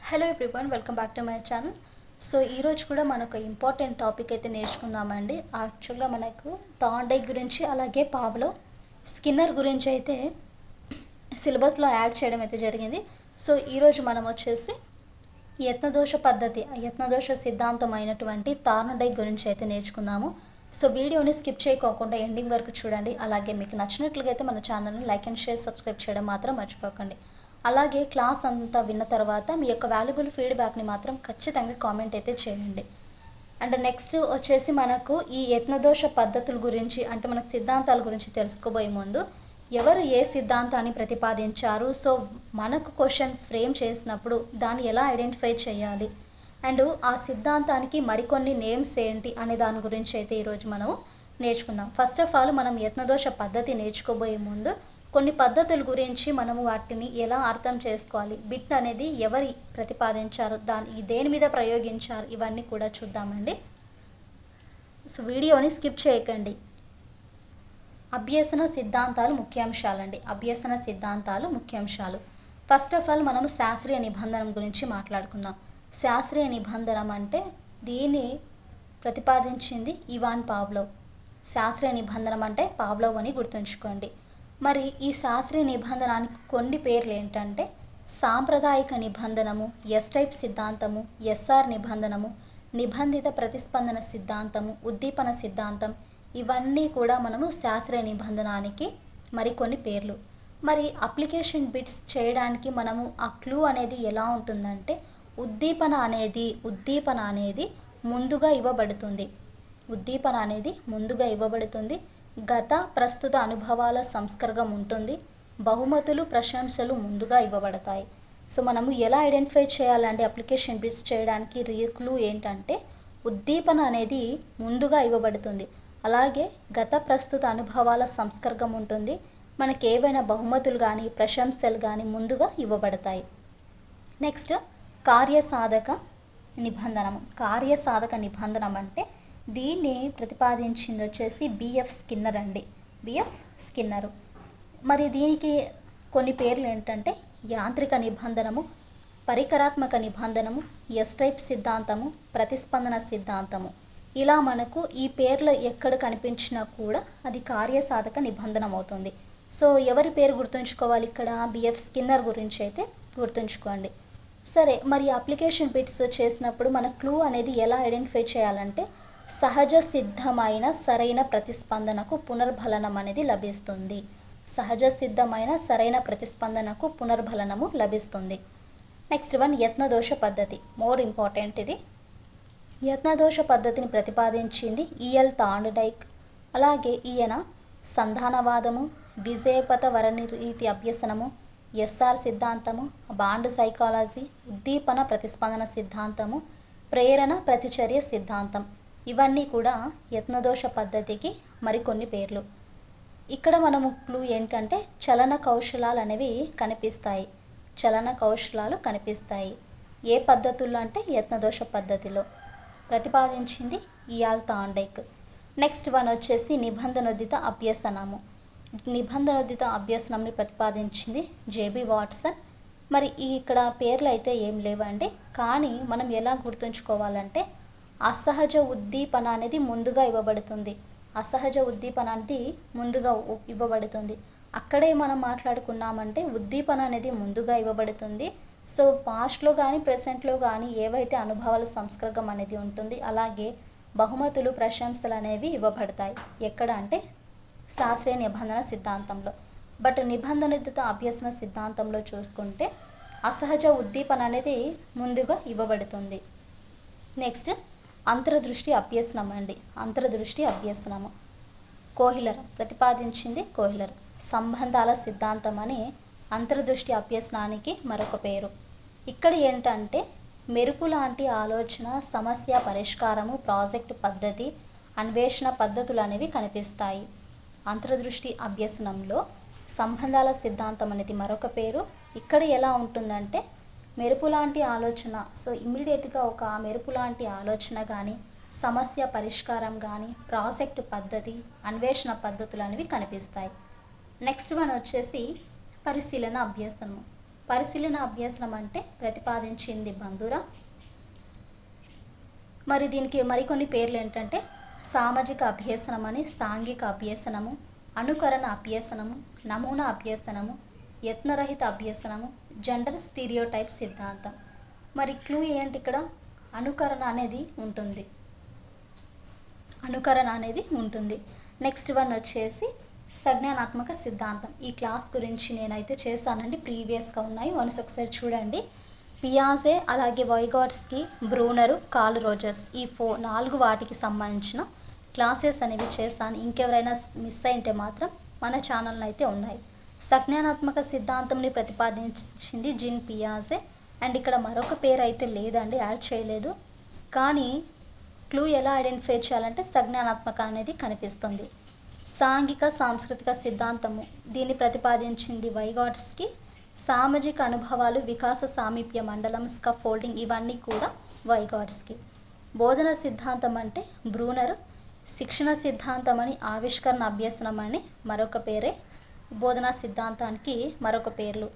Hello everyone, welcome back to my channel. So ఈరోజు కూడా మనకు ఇంపార్టెంట్ టాపిక్ అయితే నేర్చుకుందామండి. యాక్చువల్గా మనకు థాండై గురించి అలాగే పావ్లో స్కిన్నర్ గురించి అయితే సిలబస్లో యాడ్ చేయడం అయితే జరిగింది. సో ఈరోజు మనం వచ్చేసి యత్నదోష సిద్ధాంతం అయినటువంటి థార్న్డైక్ గురించి అయితే నేర్చుకుందాము. సో వీడియోని స్కిప్ చేయకోకుండా ఎండింగ్ వరకు చూడండి. అలాగే మీకు నచ్చినట్లుగా అయితే మన ఛానల్ని లైక్ అండ్ షేర్, సబ్స్క్రైబ్ చేయడం మాత్రం మర్చిపోకండి. అలాగే క్లాస్ అంతా విన్న తర్వాత మీ యొక్క వాల్యుబుల్ ఫీడ్బ్యాక్ని మాత్రం ఖచ్చితంగా కామెంట్ అయితే చేయండి. అండ్ నెక్స్ట్ వచ్చేసి మనకు ఈ యత్నదోష పద్ధతుల గురించి అంటే మనకు సిద్ధాంతాల గురించి తెలుసుకోబోయే ముందు ఎవరు ఏ సిద్ధాంతాన్ని ప్రతిపాదించారు, సో మనకు క్వశ్చన్ ఫ్రేమ్ చేసినప్పుడు దాన్ని ఎలా ఐడెంటిఫై చేయాలి అండ్ ఆ సిద్ధాంతానికి మరికొన్ని నేమ్స్ ఏంటి అనే దాని గురించి అయితే ఈరోజు మనం నేర్చుకుందాం. ఫస్ట్ ఆఫ్ ఆల్ మనం యత్నదోష పద్ధతి నేర్చుకోబోయే ముందు కొన్ని పద్ధతుల గురించి మనము వాటిని ఎలా అర్థం చేసుకోవాలి, బిట్ అనేది ఎవరు ప్రతిపాదించారు, దేని మీద ప్రయోగించారు, ఇవన్నీ కూడా చూద్దామండి. సో వీడియోని స్కిప్ చేయకండి. అభ్యసన సిద్ధాంతాలు ముఖ్యాంశాలండి. అభ్యసన సిద్ధాంతాలు ముఖ్యాంశాలు. ఫస్ట్ ఆఫ్ ఆల్ మనము శాస్త్రీయ నిబంధన గురించి మాట్లాడుకుందాం. శాస్త్రీయ నిబంధన అంటే దీన్ని ప్రతిపాదించింది ఇవాన్ పావ్లోవ్. శాస్త్రీయ నిబంధన అంటే పావ్లోవ్ అని గుర్తుంచుకోండి. మరి ఈ శాస్త్రీయ నిబంధనానికి కొన్ని పేర్లు ఏంటంటే సాంప్రదాయిక నిబంధనము, ఎస్ టైప్ సిద్ధాంతము, ఎస్ఆర్ నిబంధనము, నిబంధిత ప్రతిస్పందన సిద్ధాంతము, ఉద్దీపన సిద్ధాంతం, ఇవన్నీ కూడా మనము శాస్త్రీయ నిబంధనానికి మరికొన్ని పేర్లు. మరి అప్లికేషన్ బిట్స్ చేయడానికి మనము ఆ క్లూ అనేది ఎలా ఉంటుందంటే ఉద్దీపన అనేది ముందుగా ఇవ్వబడుతుంది. గత ప్రస్తుత అనుభవాల సంస్కరణం ఉంటుంది. బహుమతులు, ప్రశంసలు ముందుగా ఇవ్వబడతాయి. సో మనము ఎలా ఐడెంటిఫై చేయాలంటే అప్లికేషన్ బిట్స్ చేయడానికి క్లూ ఏంటంటే ఉద్దీపన అనేది ముందుగా ఇవ్వబడుతుంది. అలాగే గత ప్రస్తుత అనుభవాల సంస్కరణం ఉంటుంది. మనకి ఏవైనా బహుమతులు కానీ ప్రశంసలు కానీ ముందుగా ఇవ్వబడతాయి. నెక్స్ట్ కార్యసాధక నిబంధనం అంటే దీన్ని ప్రతిపాదించింది వచ్చేసి బిఎఫ్ స్కిన్నర్ అండి. బిఎఫ్ స్కిన్నరు. మరి దీనికి కొన్ని పేర్లు ఏంటంటే యాంత్రిక నిబంధనము, పరికరాత్మక నిబంధనము, ఎస్ టైప్ సిద్ధాంతము, ప్రతిస్పందన సిద్ధాంతము. ఇలా మనకు ఈ పేర్లు ఎక్కడ కనిపించినా కూడా అది కార్యసాధక నిబంధన అవుతుంది. సో ఎవరి పేరు గుర్తుంచుకోవాలి ఇక్కడ? బిఎఫ్ స్కిన్నర్ గురించి అయితే గుర్తుంచుకోండి. సరే, మరి అప్లికేషన్ బిట్స్ చేసినప్పుడు మన క్లూ అనేది ఎలా ఐడెంటిఫై చేయాలంటే సహజ సిద్ధమైన సరైన ప్రతిస్పందనకు పునర్బలనం అనేది లభిస్తుంది. నెక్స్ట్ వన్ యత్నదోష పద్ధతి. మోర్ ఇంపార్టెంట్ ఇది. యత్నదోష పద్ధతిని ప్రతిపాదించింది ఈఎల్ థార్న్డైక్. అలాగే ఈయన సంధానవాదము, విజయపథ వరనీతి అభ్యసనము, ఎస్ఆర్ సిద్ధాంతము, బాండ్ సైకాలజీ, ఉద్దీపన ప్రతిస్పందన సిద్ధాంతము, ప్రేరణ ప్రతిచర్య సిద్ధాంతం, ఇవన్నీ కూడా యత్నదోష పద్ధతికి మరికొన్ని పేర్లు. ఇక్కడ మనము క్లూ ఏంటంటే చలన కౌశలాలు అనేవి కనిపిస్తాయి. ఏ పద్ధతుల్లో అంటే యత్నదోష పద్ధతిలో. ప్రతిపాదించింది ఈఎల్ థార్న్డైక్. నెక్స్ట్ వన్ వచ్చేసి నిబంధనోదిత అభ్యసనంని ప్రతిపాదించింది జేబీ వాట్సన్. మరి ఇక్కడ పేర్లు అయితే ఏం లేవండి, కానీ మనం ఎలా గుర్తుంచుకోవాలంటే అసహజ ఉద్దీపన అనేది ముందుగా ఇవ్వబడుతుంది. అక్కడే మనం మాట్లాడుకున్నామంటే ఉద్దీపన అనేది ముందుగా ఇవ్వబడుతుంది. సో పాస్ట్లో కానీ ప్రెసెంట్లో కానీ ఏవైతే అనుభవాల సంస్కరణం అనేది ఉంటుంది, అలాగే బహుమతులు, ప్రశంసలు అనేవి ఇవ్వబడతాయి. ఎక్కడ అంటే శాస్త్రీయ నిబంధన సిద్ధాంతంలో. బట్ నిబంధనిత అభ్యసన సిద్ధాంతంలో చూసుకుంటే అసహజ ఉద్దీపన అనేది ముందుగా ఇవ్వబడుతుంది. నెక్స్ట్ అంతర్దృష్టి అభ్యసనము. కోహిలర్ ప్రతిపాదించింది. సంబంధాల సిద్ధాంతం అని అంతర్దృష్టి అభ్యసనానికి మరొక పేరు. ఇక్కడ ఏంటంటే మెరుపు లాంటి ఆలోచన, సమస్య పరిష్కారము, ప్రాజెక్టు పద్ధతి, అన్వేషణ పద్ధతులు అనేవి కనిపిస్తాయి. అంతర్దృష్టి అభ్యసనంలో సంబంధాల సిద్ధాంతం అనేది మరొక పేరు. ఇక్కడ ఎలా ఉంటుందంటే మెరుపు లాంటి ఆలోచన, సో ఇమ్మీడియట్గా ఒక మెరుపు లాంటి ఆలోచన కానీ, సమస్య పరిష్కారం కానీ, ప్రాజెక్టు పద్ధతి, అన్వేషణ పద్ధతులు అనేవి కనిపిస్తాయి. నెక్స్ట్ వన్ వచ్చేసి పరిశీలన అభ్యసనము. పరిశీలన అభ్యసనం అంటే ప్రతిపాదించింది బంధురా. మరి దీనికి మరికొన్ని పేర్లు ఏంటంటే సామాజిక అభ్యసనం అని, సాంఘిక అభ్యసనము, అనుకరణ అభ్యసనము, నమూనా అభ్యసనము, యత్నరహిత అభ్యసనము, జెండర్ స్టీరియోటైప్ సిద్ధాంతం. మరి క్లూ ఏంటి ఇక్కడ? అనుకరణ అనేది ఉంటుంది. అనుకరణ అనేది ఉంటుంది. నెక్స్ట్ వన్ వచ్చేసి సంజ్ఞానాత్మక సిద్ధాంతం. ఈ క్లాస్ గురించి నేనైతే చేశానండి, ప్రీవియస్గా ఉన్నాయి, వన్స్ ఒకసారి చూడండి. పియాజే, అలాగే వైగాట్స్కీ, బ్రూనరు, కార్ల్ రోజర్స్, ఈ 4 వాటికి సంబంధించిన క్లాసెస్ అనేవి చేశాను. ఇంకెవరైనా మిస్ అయింటే మాత్రం మన ఛానల్లో అయితే ఉన్నాయి. సంజ్ఞానాత్మక సిద్ధాంతంని ప్రతిపాదించింది జీన్ పియాజే. అండ్ ఇక్కడ మరొక పేరు అయితే లేదండి, యాడ్ చేయలేదు. కానీ క్లూ ఎలా ఐడెంటిఫై చేయాలంటే సంజ్ఞానాత్మక అనేది కనిపిస్తుంది. సాంఘిక సాంస్కృతిక సిద్ధాంతము, దీన్ని ప్రతిపాదించింది వైగాట్స్కీ. సామాజిక అనుభవాలు, వికాస సామీప్య మండలం, స్కాఫోల్డింగ్, ఇవన్నీ కూడా వైగాట్స్కీ. బోధన సిద్ధాంతం అంటే బ్రూనర్. శిక్షణ సిద్ధాంతం అని, ఆవిష్కరణ అభ్యసనం అని మరొక పేరే బోధనా సిద్ధాంతానికి మరొక పేర్లు.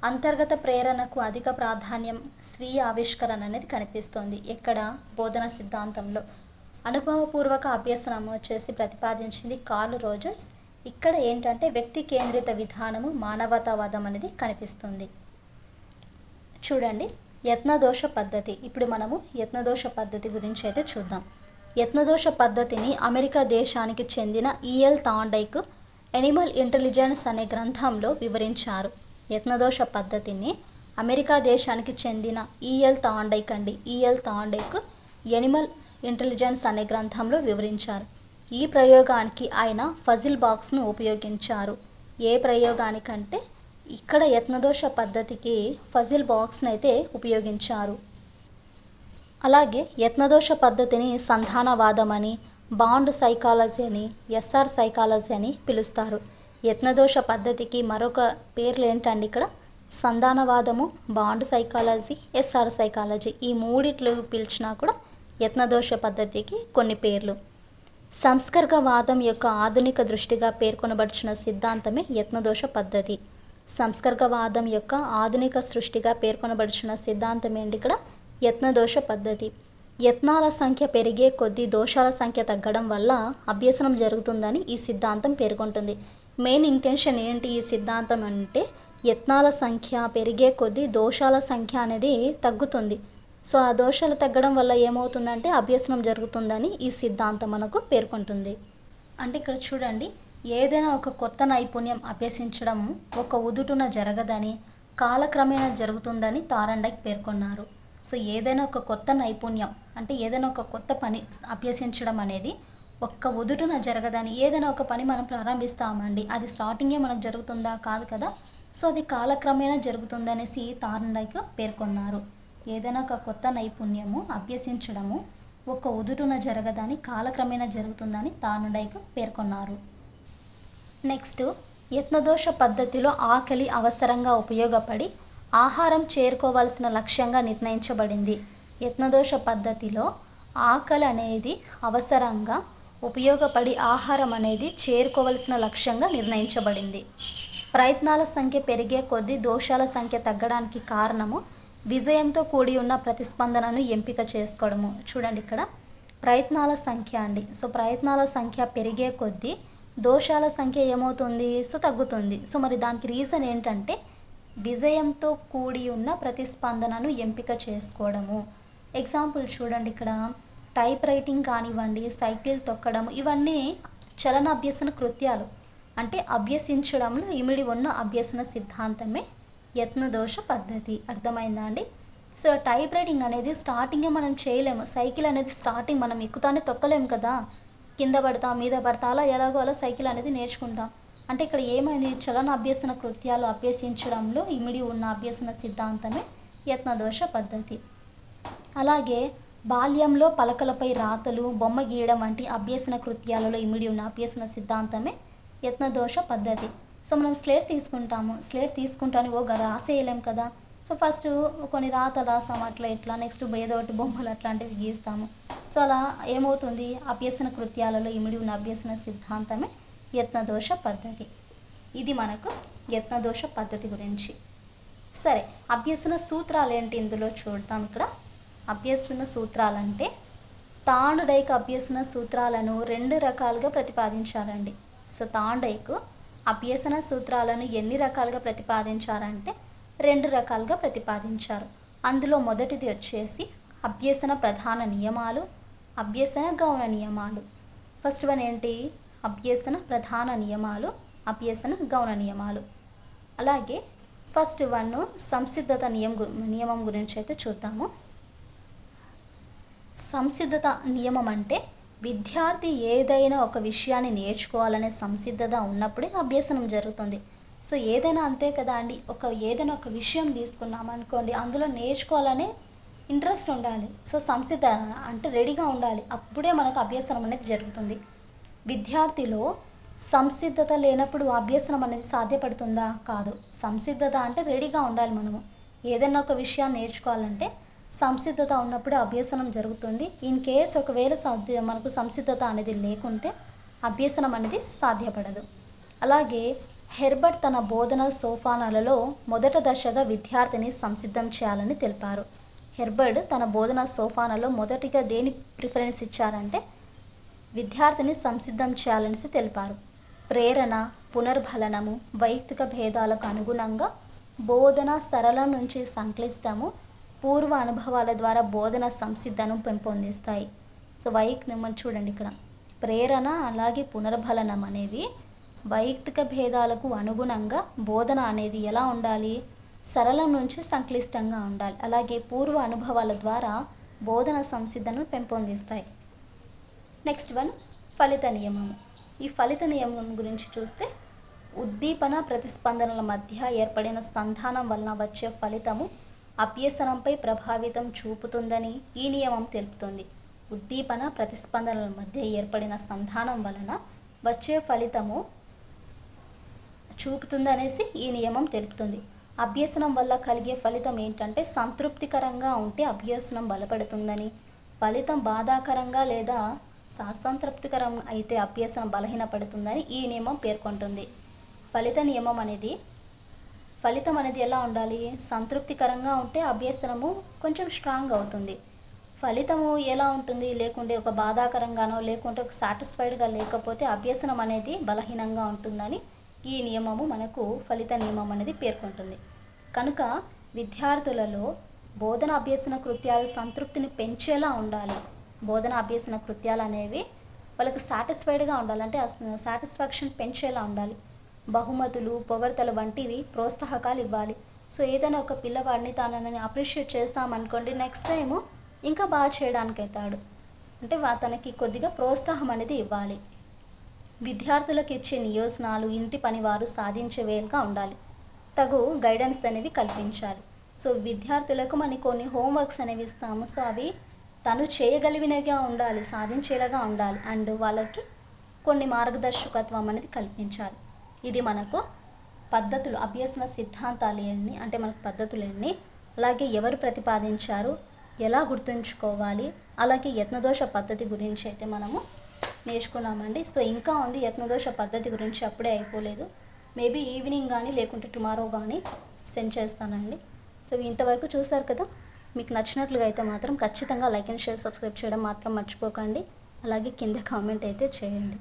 అంతర్గత ప్రేరణకు అధిక ప్రాధాన్యం, స్వీయ ఆవిష్కరణ అనేది కనిపిస్తుంది ఎక్కడ? బోధన సిద్ధాంతంలో. అనుభవపూర్వక అభ్యసనం వచ్చేసి ప్రతిపాదించింది కార్ల్ రోజర్స్. ఇక్కడ ఏంటంటే వ్యక్తి కేంద్రిత విధానము, మానవతావాదం అనేది కనిపిస్తుంది. చూడండి, యత్నదోష పద్ధతి. ఇప్పుడు మనము యత్నదోష పద్ధతి గురించి అయితే చూద్దాం. యత్నదోష పద్ధతిని అమెరికా దేశానికి చెందిన ఈఎల్ థాండైక్ ఎనిమల్ ఇంటెలిజెన్స్ అనే గ్రంథంలో వివరించారు. యత్నదోష పద్ధతిని అమెరికా దేశానికి చెందిన ఈఎల్ థాండైక్ ఎనిమల్ ఇంటెలిజెన్స్ అనే గ్రంథంలో వివరించారు. ఈ ప్రయోగానికి ఆయన ఫజిల్ బాక్స్ను ఉపయోగించారు. ఏ ప్రయోగానికంటే ఇక్కడ యత్నదోష పద్ధతికి ఫజిల్ బాక్స్ని అయితే ఉపయోగించారు. అలాగే యత్నదోష పద్ధతిని సంధానవాదం అని, బాండ్ సైకాలజీ అని, ఎస్ఆర్ సైకాలజీ అని పిలుస్తారు. యత్నదోష పద్ధతికి మరొక పేర్లు ఏంటండి ఇక్కడ? సంధానవాదము, బాండ్ సైకాలజీ, ఎస్ఆర్ సైకాలజీ. ఈ మూడిట్లు పిలిచినా కూడా యత్నదోష పద్ధతికి కొన్ని పేర్లు. సంస్కర్గవాదం యొక్క ఆధునిక దృష్టిగా పేర్కొనబడిన సిద్ధాంతమే యత్నదోష పద్ధతి. సంస్కర్గవాదం యొక్క ఆధునిక సృష్టిగా పేర్కొనబడిన సిద్ధాంతం ఏంటి ఇక్కడ? యత్నదోష పద్ధతి. యత్నాల సంఖ్య పెరిగే కొద్దీ దోషాల సంఖ్య తగ్గడం వల్ల అభ్యసనం జరుగుతుందని ఈ సిద్ధాంతం పేర్కొంటుంది. మెయిన్ ఇంటెన్షన్ ఏంటి ఈ సిద్ధాంతం అంటే యత్నాల సంఖ్య పెరిగే కొద్దీ దోషాల సంఖ్య అనేది తగ్గుతుంది. సో ఆ దోషాలు తగ్గడం వల్ల ఏమవుతుందంటే అభ్యసనం జరుగుతుందని ఈ సిద్ధాంతం మనకు పేర్కొంటుంది. అంటే ఇక్కడ చూడండి, ఏదైనా ఒక కొత్త నైపుణ్యం అభ్యసించడం ఒక ఉదుటున జరగదని, కాలక్రమేణా జరుగుతుందని థార్న్డైక్ పేర్కొన్నారు. సో ఏదైనా ఒక కొత్త నైపుణ్యం అంటే ఏదైనా ఒక కొత్త పని అభ్యసించడం అనేది ఒక్క ఉదుటున జరగదని, ఏదైనా ఒక పని మనం ప్రారంభిస్తామండి, అది స్టార్టింగే మనకు జరుగుతుందా? కాదు కదా. సో అది కాలక్రమేణా జరుగుతుందనేసి థార్న్డైక్ పేర్కొన్నారు. ఏదైనా ఒక కొత్త నైపుణ్యము అభ్యసించడము ఒక ఉదుటున జరగదని, కాలక్రమేణా జరుగుతుందని థార్న్డైక్ పేర్కొన్నారు. నెక్స్ట్, యత్నదోష పద్ధతిలో ఆకలి అవసరంగా ఉపయోగపడి ఆహారం చేరుకోవాల్సిన లక్ష్యంగా నిర్ణయించబడింది. యత్నదోష పద్ధతిలో ఆకలి అనేది అవసరంగా ఉపయోగపడి ఆహారం అనేది చేరుకోవలసిన లక్ష్యంగా నిర్ణయించబడింది. ప్రయత్నాల సంఖ్య పెరిగే కొద్దీ దోషాల సంఖ్య తగ్గడానికి కారణము విజయంతో కూడి ఉన్న ప్రతిస్పందనను ఎంపిక చేసుకోవడము. చూడండి ఇక్కడ ప్రయత్నాల సంఖ్య అండి. సో ప్రయత్నాల సంఖ్య పెరిగే కొద్దీ దోషాల సంఖ్య ఏమవుతుంది? సో తగ్గుతుంది. సో మరి దానికి రీజన్ ఏంటంటే విజయంతో కూడి ఉన్న ప్రతిస్పందనను ఎంపిక చేసుకోవడము. ఎగ్జాంపుల్ చూడండి, ఇక్కడ టైప్ రైటింగ్ కానివ్వండి, సైకిల్ తొక్కడం, ఇవన్నీ చలన అభ్యసన కృత్యాలు. అంటే అభ్యసించడంలో ఇమిడి ఉన్న అభ్యసన సిద్ధాంతమే యత్నదోష పద్ధతి. అర్థమైందా అండి? సో టైప్ రైటింగ్ అనేది స్టార్టింగే మనం చేయలేము. సైకిల్ అనేది స్టార్టింగ్ మనం ఎక్కుతానే తొక్కలేము కదా, కింద పడతా మీద పడతా అలా ఎలాగో అలా సైకిల్ అనేది నేర్చుకుంటాం. అంటే ఇక్కడ ఏమైంది? చలన అభ్యసన కృత్యాలు అభ్యసించడంలో ఇమిడి ఉన్న అభ్యసన సిద్ధాంతమే యత్నదోష పద్ధతి. అలాగే బాల్యంలో పలకలపై రాతలు, బొమ్మ గీయడం వంటి అభ్యసన కృత్యాలలో ఇమిడి ఉన్న అభ్యసన సిద్ధాంతమే యత్నదోష పద్ధతి. సో మనం స్లేట్ తీసుకుంటాను రాసేయలేం కదా. సో ఫస్ట్ కొన్ని రాతలు రాసాము, అట్లా ఇట్లా, నెక్స్ట్ ఏదో ఒకటి బొమ్మలు అట్లాంటివి గీస్తాము. సో అలా ఏమవుతుంది? అభ్యసన కృత్యాలలో ఇమిడి ఉన్న అభ్యసన సిద్ధాంతమే యత్నదోష పద్ధతి. ఇది మనకు యత్నదోష పద్ధతి గురించి. సరే, అభ్యసన సూత్రాలు ఏంటి ఇందులో చూద్దాం. ఇక్కడ అభ్యసన సూత్రాలంటే తాండైక్ అభ్యసన సూత్రాలను 2 రకాలుగా ప్రతిపాదించారండి. సో తాండైక్ అభ్యసన సూత్రాలను ఎన్ని రకాలుగా ప్రతిపాదించారంటే 2 రకాలుగా ప్రతిపాదించారు. అందులో మొదటిది వచ్చేసి అభ్యసన ప్రధాన నియమాలు, అభ్యసన గౌణ నియమాలు. ఫస్ట్ వన్ ఏంటి? అభ్యసన ప్రధాన నియమాలు, అభ్యసన గౌణ నియమాలు. అలాగే ఫస్ట్ వన్ సంసిద్ధత నియమం గురించి అయితే చూద్దాము. సంసిద్ధత నియమం అంటే విద్యార్థి ఏదైనా ఒక విషయాన్ని నేర్చుకోవాలనే సంసిద్ధత ఉన్నప్పుడే అభ్యసనం జరుగుతుంది. సో ఏదైనా అంతే కదా అండి, ఏదైనా ఒక విషయం తీసుకున్నాం అనుకోండి, అందులో నేర్చుకోవాలనే ఇంట్రెస్ట్ ఉండాలి. సో సంసిద్ధ అంటే రెడీగా ఉండాలి, అప్పుడే మనకు అభ్యసనం అనేది జరుగుతుంది. విద్యార్థిలో సంసిద్ధత లేనప్పుడు అభ్యసనం అనేది సాధ్యపడుతుందా? కాదు. సంసిద్ధత అంటే రెడీగా ఉండాలి. మనము ఏదైనా ఒక విషయాన్ని నేర్చుకోవాలంటే సంసిద్ధత ఉన్నప్పుడు అభ్యసనం జరుగుతుంది. ఇన్ కేస్ ఒకవేళ మనకు సంసిద్ధత అనేది లేకుంటే అభ్యసనం అనేది సాధ్యపడదు. అలాగే హెర్బర్ట్ తన బోధన సోపానాలలో మొదట దశగా విద్యార్థిని సంసిద్ధం చేయాలని తెలిపారు. హెర్బర్ట్ తన బోధన సోపానాలలో మొదటిగా దేని ప్రిఫరెన్స్ ఇచ్చారంటే విద్యార్థిని సంసిద్ధం చేయాలనేసి తెలిపారు. ప్రేరణ, పునర్బలనము, వైయక్తిక భేదాలకు అనుగుణంగా బోధన సరళం నుంచి సంక్లిష్టము, పూర్వ అనుభవాల ద్వారా బోధన సంసిద్ధను పెంపొందిస్తాయి. సో వైయక్తిక చూడండి, ఇక్కడ ప్రేరణ అలాగే పునర్బలనం అనేవి వైయక్తిక భేదాలకు అనుగుణంగా బోధన అనేది ఎలా ఉండాలి? సరళం నుంచి సంక్లిష్టంగా ఉండాలి. అలాగే పూర్వ అనుభవాల ద్వారా బోధన సంసిద్ధను పెంపొందిస్తాయి. నెక్స్ట్ వన్ ఫలిత నియమము. ఈ ఫలిత నియమం గురించి చూస్తే ఉద్దీపన ప్రతిస్పందనల మధ్య ఏర్పడిన సంధానం వలన వచ్చే ఫలితము అభ్యసనంపై ప్రభావితం చూపుతుందని ఈ నియమం తెలుపుతుంది. ఉద్దీపన ప్రతిస్పందనల మధ్య ఏర్పడిన సంధానం వలన వచ్చే ఫలితము చూపుతుందనేసి ఈ నియమం తెలుపుతుంది. అభ్యసనం వల్ల కలిగే ఫలితం ఏంటంటే సంతృప్తికరంగా ఉంటే అభ్యసనం బలపడుతుందని, ఫలితం బాధాకరంగా లేదా అసంతృప్తికరం అయితే అభ్యసనం బలహీనపడుతుందని ఈ నియమం పేర్కొంటుంది. ఫలితం అనేది ఎలా ఉండాలి? సంతృప్తికరంగా ఉంటే అభ్యసనము కొంచెం స్ట్రాంగ్ అవుతుంది. ఫలితము ఎలా ఉంటుంది? లేకుంటే ఒక బాధాకరంగానో లేకుంటే ఒక సాటిస్ఫైడ్గా లేకపోతే అభ్యసనం అనేది బలహీనంగా ఉంటుందని ఈ నియమము మనకు ఫలిత నియమం అనేది పేర్కొంటుంది. కనుక విద్యార్థులలో బోధన అభ్యసన కృత్యాలు సంతృప్తిని పెంచేలా ఉండాలి. బోధన అభ్యసన కృత్యాలు అనేవి వాళ్ళకు సాటిస్ఫైడ్గా ఉండాలి, అంటే సాటిస్ఫాక్షన్ పెంచేలా ఉండాలి. బహుమతులు, పొగడ్తలు వంటివి ప్రోత్సాహకాలు ఇవ్వాలి. సో ఏదైనా ఒక పిల్లవాడిని తనని అప్రిషియేట్ చేస్తామనుకోండి, నెక్స్ట్ టైము ఇంకా బాగా చేయడానికి అవుతాడు. అంటే తనకి కొద్దిగా ప్రోత్సాహం అనేది ఇవ్వాలి. విద్యార్థులకు ఇచ్చే నియోజనాలు ఇంటి పని వారు సాధించేవేలుగా ఉండాలి. తగు గైడెన్స్ అనేవి కల్పించాలి. సో విద్యార్థులకు మనం కొన్ని హోంవర్క్స్ అనేవి ఇస్తాము. సో అవి తను చేయగలిగినవిగా ఉండాలి, సాధించేలాగా ఉండాలి. అండ్ వాళ్ళకి కొన్ని మార్గదర్శకత్వం అనేది కల్పించాలి. ఇది మనకు పద్ధతులు, అభ్యసన సిద్ధాంతాలు ఎన్ని అంటే మనకు పద్ధతులు ఎన్ని, అలాగే ఎవరు ప్రతిపాదించారు, ఎలా గుర్తుంచుకోవాలి, అలాగే యత్నదోష పద్ధతి గురించి అయితే మనము నేర్చుకున్నామండి. సో ఇంకా ఉంది యత్నదోష పద్ధతి గురించి, అప్పుడే అయిపోలేదు. మేబీ ఈవినింగ్ కానీ లేకుంటే టుమారో కానీ సెండ్ చేస్తానండి. సో ఇంతవరకు చూసారు కదా. మీకు నచ్చినట్లుగా అయితే మాత్రం ఖచ్చితంగా లైక్ అండ్ షేర్, సబ్స్క్రైబ్ చేయడం మాత్రం మర్చిపోకండి. అలాగే కింద కామెంట్ అయితే చేయండి.